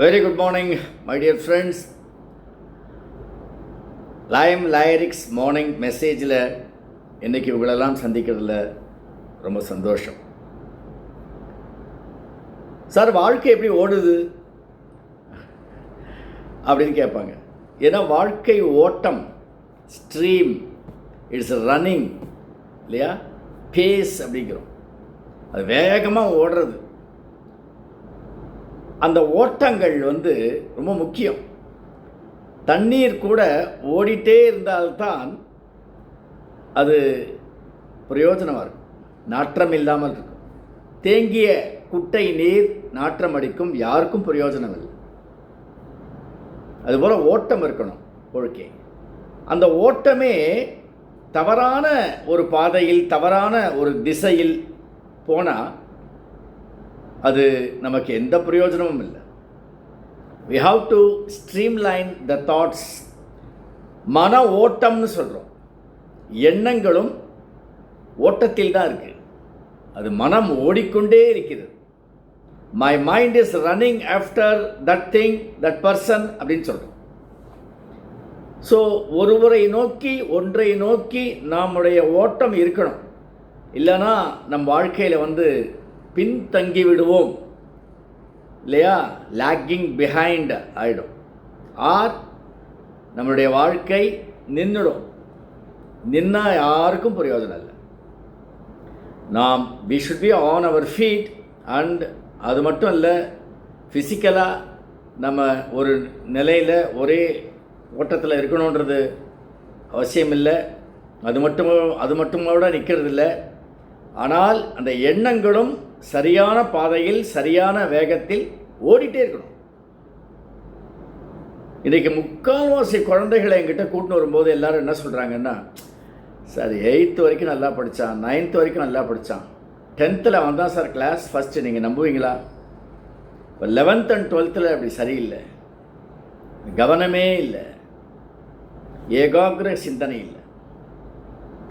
Very good morning, my dear friends. Lime Lyrics morning மெசேஜில் இன்றைக்கி இவங்களெல்லாம் சந்திக்கிறதுல ரொம்ப சந்தோஷம். சார், வாழ்க்கை எப்படி ஓடுது அப்படின்னு கேட்பாங்க. ஏன்னா வாழ்க்கை ஓட்டம், ஸ்ட்ரீம், இட்ஸ் ரன்னிங் இல்லையா, பேஸ் அப்படிங்கிறோம். அது வேகமாக ஓடுறது. அந்த ஓட்டங்கள் ரொம்ப முக்கியம். தண்ணீர் கூட ஓடிட்டே இருந்தால்தான் அது பிரயோஜனமாக இருக்கும், நாற்றம் இல்லாமல் இருக்கும். தேங்கிய குட்டை நீர் நாற்றம் அடிக்கும், யாருக்கும் பிரயோஜனம் இல்லை. அதுபோல் ஓட்டம் இருக்கணும் வாழ்க்கை. அந்த ஓட்டமே தவறான ஒரு பாதையில், தவறான ஒரு திசையில் போனால் அது நமக்கு எந்த பிரயோஜனமும் இல்லை. we have to streamline the thoughts. மன ஓட்டம்னு சொல்கிறோம். எண்ணங்களும் ஓட்டத்தில் தான் இருக்குது. அது மனம் ஓடிக்கொண்டே இருக்கிறது. my mind is running after that thing, that person அப்படின்னு சொல்கிறோம். ஸோ ஒருவரை நோக்கி, ஒன்றை நோக்கி நம்முடைய ஓட்டம் இருக்கணும். இல்லைன்னா நம் வாழ்க்கையில் பின்தங்கி விடுவோம் இல்லையா, லாக்கிங் பிஹைண்ட் ஆகிடும். ஆர் நம்மளுடைய வாழ்க்கை நின்றுடும். நின்னா யாருக்கும் பிரயோஜனம் இல்லை. நாம் we should be on our feet. And அது மட்டும் இல்லை, ஃபிசிக்கலாக நம்ம ஒரு நிலையில் ஒரே ஓட்டத்தில் இருக்கணுன்றது அவசியம் இல்லை. அது மட்டுமோட நிற்கிறது இல்லை. ஆனால் அந்த எண்ணங்களும் சரியான பாதையில், சரியான வேகத்தில் ஓடிட்டே இருக்கணும். இன்றைக்கி முக்கால்வாசி குழந்தைகளை என்கிட்ட கூட்டின்னு வரும்போது எல்லோரும் என்ன சொல்கிறாங்கன்னா, சார் 8th வரைக்கும் நல்லா படித்தான், 9th வரைக்கும் நல்லா படித்தான், 10th வந்தான் சார் கிளாஸ் ஃபஸ்ட்டு. நீங்கள் நம்புவீங்களா? இப்போ 11th and 12th அப்படி சரியில்லை. கவனமே இல்லை, ஏகாகிர சிந்தனை இல்லை.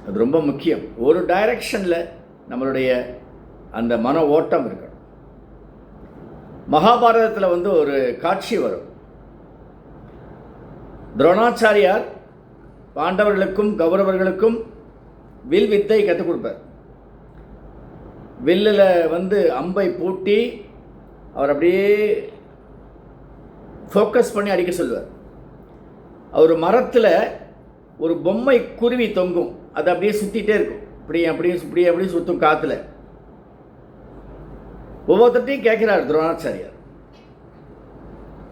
அது ரொம்ப முக்கியம். ஒரு டைரக்ஷனில் நம்மளுடைய அந்த மன ஓட்டம் இருக்கணும். மகாபாரதத்தில் ஒரு காட்சி வரும். துரோணாச்சாரியார் பாண்டவர்களுக்கும் கௌரவர்களுக்கும் வில் வித்தை கற்றுக் கொடுப்பார். வில்லில் அம்பை பூட்டி அவர் அப்படியே ஃபோக்கஸ் பண்ணி அடிக்க சொல்லுவார். அவர் மரத்தில் ஒரு பொம்மை குருவி தொங்கும், அது அப்படியே சுற்றிகிட்டே இருக்கும். அப்படியே சுற்றும் காற்றுல. ஒவ்வொருத்தையும் கேட்கிறார் துரோணாச்சாரியார்.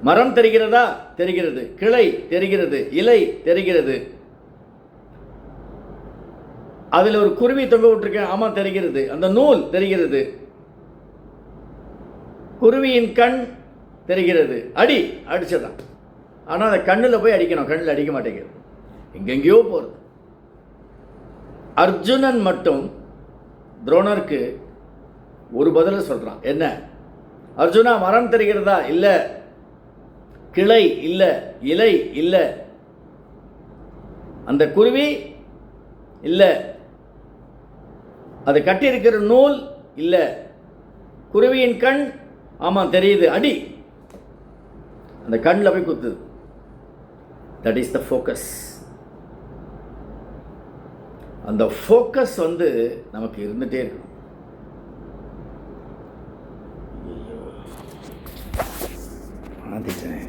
மரம் தெரிகிறதா? தெரிகிறது. கிளை தெரிகிறது, இலை தெரிகிறது. அதில் ஒரு குருவி தொங்க விட்டுருக்கேன். ஆமாம் தெரிகிறது. அந்த நூல் தெரிகிறது. குருவியின் கண் தெரிகிறது. அடிச்சதான். ஆனால் அந்த கண்ணில் போய் அடிக்கணும். கண்ணில் அடிக்க மாட்டேங்குது, எங்கெங்கேயோ போகிறது. அர்ஜுனன் மட்டும் துரோணருக்கு ஒரு பதில சொல்கிறான். என்ன? அர்ஜுனா, மரம் தெரிகிறதா? இல்லை. கிளை இல்லை, இலை இல்லை. அந்த குருவி இல்லை. அது கட்டியிருக்கிற நூல் இல்லை. குருவியின் கண் ஆமாம் தெரியுது. அடி. அந்த கண்ணில் போய் குத்துது. That is the focus. அந்த ஃபோக்கஸ் நமக்கு இருந்துகிட்டே இருக்கும். ஆதிச்சேன்